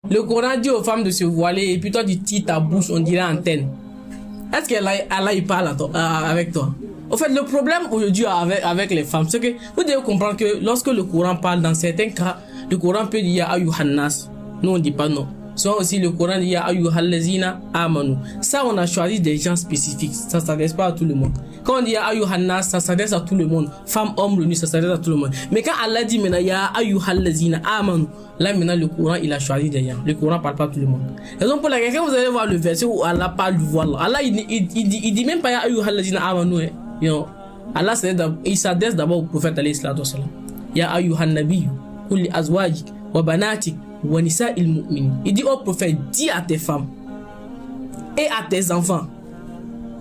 Le Coran dit aux femmes de se voiler et puis toi tu tires ta bouche, on dirait antenne. Est-ce qu'Allah il parle avec toi? En fait, le problème aujourd'hui avec les femmes, c'est que vous devez comprendre que lorsque le Coran parle, dans certains cas, le Coran peut dire Ayyuhannas. Nous on dit pas non. Soit aussi le Coran dit Ayyuhallazina amanu. Ça on a choisi des gens spécifiques. Ça s'adresse pas à tout le monde. Quand on dit Ayyuhannas, ça s'adresse à tout le monde. Femme, homme, ça s'adresse à tout le monde. Mais quand Allah dit maintenant ya Ayyuhallazina amanu, là maintenant le Coran il a choisi des gens. Le Coran parle pas à tout le monde. Raison pour laquelle quand vous allez voir le verset où Allah parle du voile, Allah il dit même pas ya Ayyuhallazina amanu. Allah il s'adresse d'abord au prophète alayhi salatu wasalam. Ya ayyuhan nabiyyu qul li azwajik wa banatik wa nisa'il mu'minin. Il dit au prophète, dis à tes femmes et à tes enfants.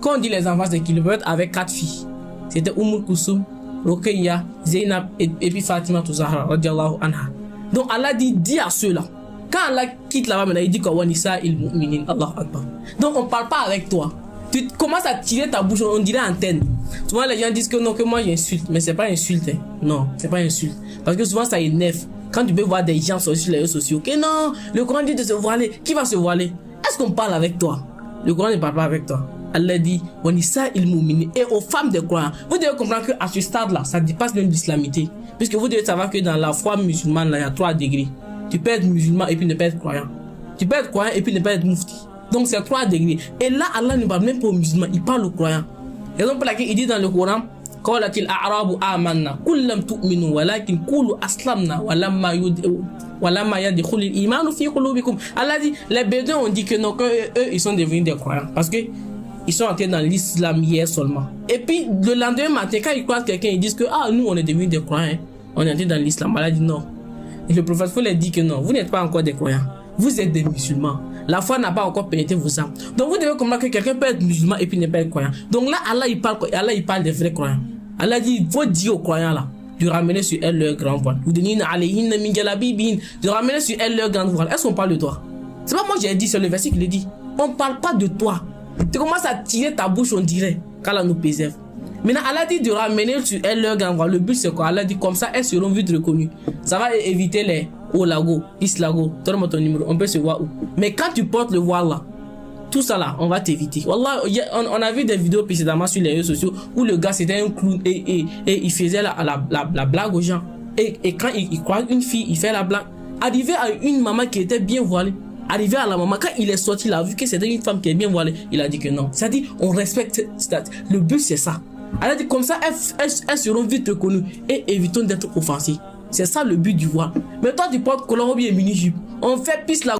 Quand on dit les enfants, c'est qu'ils peuvent être avec 4 filles. C'était Kulsum, Ruqayya, Zainab et puis Fatima Zahra radiyallahu anha. Donc Allah dit, dis à ceux-là. Quand Allah quitte là-bas maintenant, il dit wa nisa'il mu'minin. Allahu akbar. Donc on parle pas avec toi. Tu commences à tirer ta bouche, on dirait antenne. Souvent les gens disent que non, que moi j'insulte, mais c'est pas insulte. Hein. Non, c'est pas insulte. Parce que souvent ça énerve. Quand tu peux voir des gens sur les réseaux sociaux, que non, le Coran dit de se voiler. Qui va se voiler? Est-ce qu'on parle avec toi? Le Coran ne parle pas avec toi. Allah dit, et aux femmes de croyants. Vous devez comprendre qu'à ce stade-là, ça dépasse même l'islamité. Puisque vous devez savoir que dans la foi musulmane, là, il y a 3 degrés. Tu peux être musulman et puis ne pas être croyant. Tu peux être croyant et puis ne pas être mufti. Donc c'est 3 degrés. Et là, Allah ne parle même pas aux musulmans, il parle aux croyants. Raison pour laquelle il dit dans le Coran, قالت الأعراب آمنا قل لم تؤمنوا ولكن قولوا أسلمنا ولما يدخل الإيمان في قلوبكم. Allah dit, les bédouins ont dit que non, que eux ils sont devenus des croyants parce que ils sont entrés dans l'islam hier seulement. Et puis le lendemain matin, quand ils croisent quelqu'un, ils disent que nous on est devenus des croyants, on est entrés dans l'islam. Allah dit non. Et le prophète faut leur dire que non, vous n'êtes pas encore des croyants, vous êtes des musulmans. La foi n'a pas encore pénétré vos âmes. Donc vous devez comprendre que quelqu'un peut être musulman et puis ne pas être croyant. Donc là, Allah il parle des vrais croyants. Allah dit, il faut dire aux croyants là, de ramener sur elle leur grand voile. De ramener sur elle leur grand voile. Est-ce qu'on parle de toi? C'est pas moi qui ai dit, c'est le verset qui le dit. On ne parle pas de toi. Tu commences à tirer ta bouche, on dirait, qu'Allah nous préserve. Maintenant, Allah dit de ramener sur elle leur grand voile. Le but c'est quoi? Allah dit comme ça, elles seront vite reconnues. Ça va éviter les Olago, Islago, donne-moi ton numéro, on peut se voir où. Mais quand tu portes le voile là, tout ça là, on va t'éviter. Wallah, on a vu des vidéos précédemment sur les réseaux sociaux où le gars c'était un clown et il faisait la blague aux gens. Et quand il croise une fille, il fait la blague. Arrivé à une maman qui était bien voilée, arrivé à la maman, quand il est sorti, il a vu que c'était une femme qui est bien voilée. Il a dit que non. C'est-à-dire, on respecte. Le but c'est ça. Elle a dit comme ça, elles seront vite reconnues et évitons d'être offensées. C'est ça le but du voile. Mais toi, tu portes collant ou bien mini-jupe. On fait pisse la